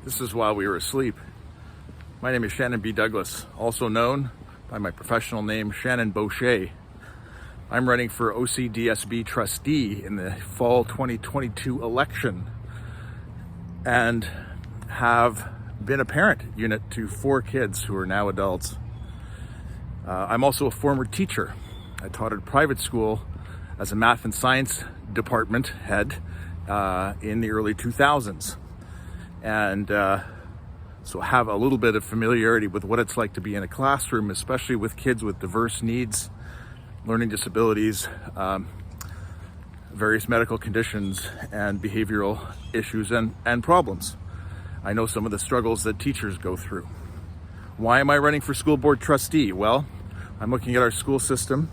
This is while we were asleep. My name is Shannon B. Douglas, also known by my professional name, Shannon Boucher. I'm running for OCDSB Trustee in the fall 2022 election and have been a parent unit to 4 kids who are now adults. I'm also a former teacher. I taught at a private school as a math and science department head in the early 2000s. And so have a little bit of familiarity with what it's like to be in a classroom, especially with kids with diverse needs, learning disabilities, various medical conditions, and behavioral issues and problems. I know some of the struggles that teachers go through. Why am I running for school board trustee? Well, I'm looking at our school system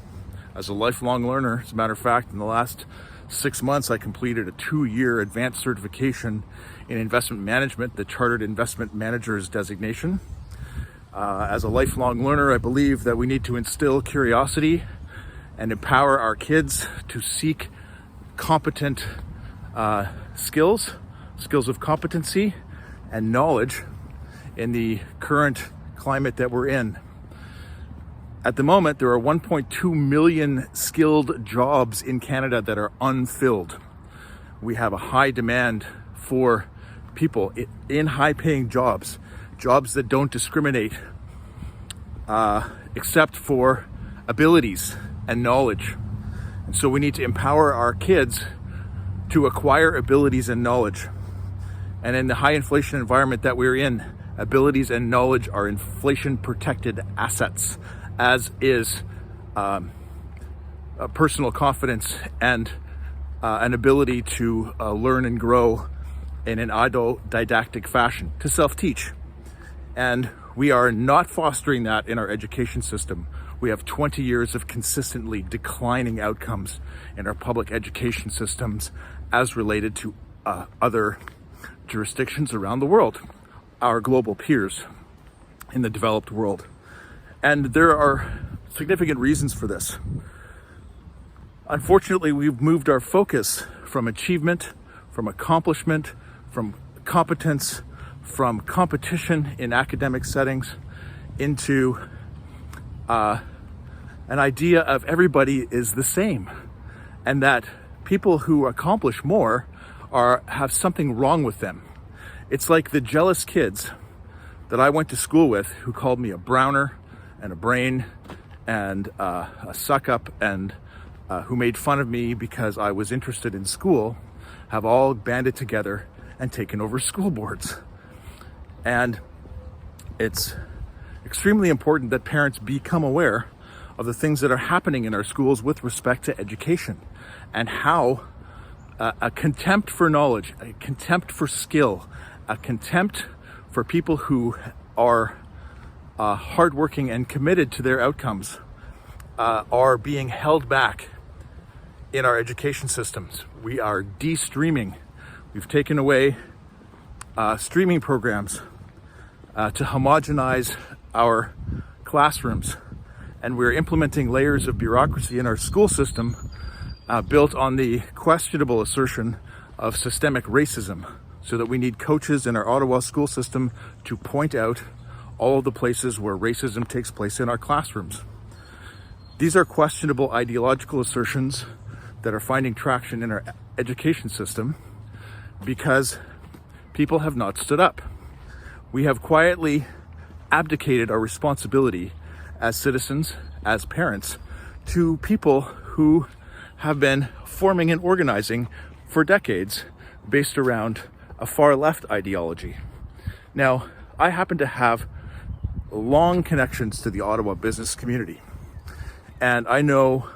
as a lifelong learner. As a matter of fact, in the last 6 months, I completed a 2-year advanced certification in investment management, the Chartered Investment Manager's designation. As a lifelong learner, I believe that we need to instill curiosity and empower our kids to seek competent skills of competency and knowledge in the current climate that we're in. At the moment, there are 1.2 million skilled jobs in Canada that are unfilled. We have a high demand for people in high-paying jobs that don't discriminate except for abilities and knowledge. And so we need to empower our kids to acquire abilities and knowledge. And in the high inflation environment that we're in, abilities and knowledge are inflation-protected assets, as is personal confidence and an ability to learn and grow in an autodidactic fashion, to self-teach. And we are not fostering that in our education system. We have 20 years of consistently declining outcomes in our public education systems as related to other jurisdictions around the world, our global peers in the developed world. And there are significant reasons for this. Unfortunately, we've moved our focus from achievement, from accomplishment, from competence, from competition in academic settings into an idea of everybody is the same, and that people who accomplish more have something wrong with them. It's like the jealous kids that I went to school with who called me a browner and a brain and a suck up, and who made fun of me because I was interested in school, have all banded together and taken over school boards. And it's extremely important that parents become aware of the things that are happening in our schools with respect to education, and how a contempt for knowledge, a contempt for skill, a contempt for people who are hardworking and committed to their outcomes are being held back in our education systems. We are de-streaming. We've taken away streaming programs to homogenize our classrooms, and we're implementing layers of bureaucracy in our school system built on the questionable assertion of systemic racism, so that we need coaches in our Ottawa school system to point out all of the places where racism takes place in our classrooms. These are questionable ideological assertions that are finding traction in our education system because people have not stood up. We have quietly abdicated our responsibility as citizens, as parents, to people who have been forming and organizing for decades based around a far left ideology. Now, I happen to have long connections to the Ottawa business community. And I know,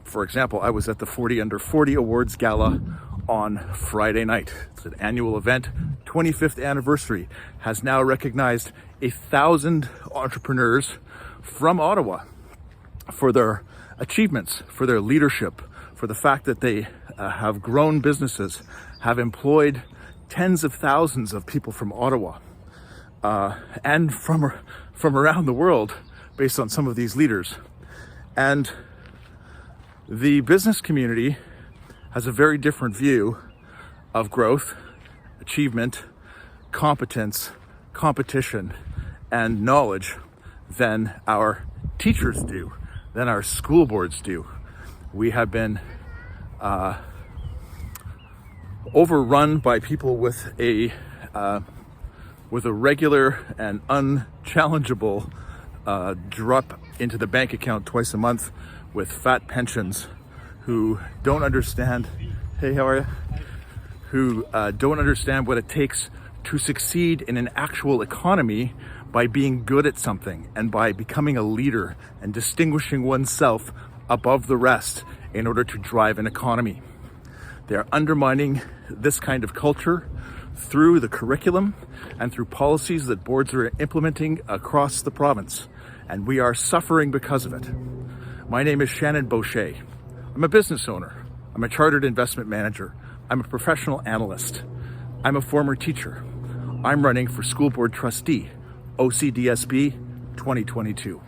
for example, I was at the 40 Under 40 Awards Gala on Friday night. It's an annual event, 25th anniversary, has now recognized 1,000 entrepreneurs from Ottawa for their achievements, for their leadership, for the fact that they have grown businesses, have employed tens of thousands of people from Ottawa and from around the world based on some of these leaders. And the business community has a very different view of growth, achievement, competence, competition, and knowledge than our teachers do, than our school boards do. We have been overrun by people with a regular and unchallengeable drop into the bank account twice a month, with fat pensions, who don't understand, hey, how are you? Who don't understand what it takes to succeed in an actual economy by being good at something and by becoming a leader and distinguishing oneself above the rest in order to drive an economy. They're undermining this kind of culture through the curriculum and through policies that boards are implementing across the province, and we are suffering because of it. My name is Shannon Boucher. I'm a business owner. I'm a chartered investment manager. I'm a professional analyst. I'm a former teacher. I'm running for school board trustee, OCDSB 2022.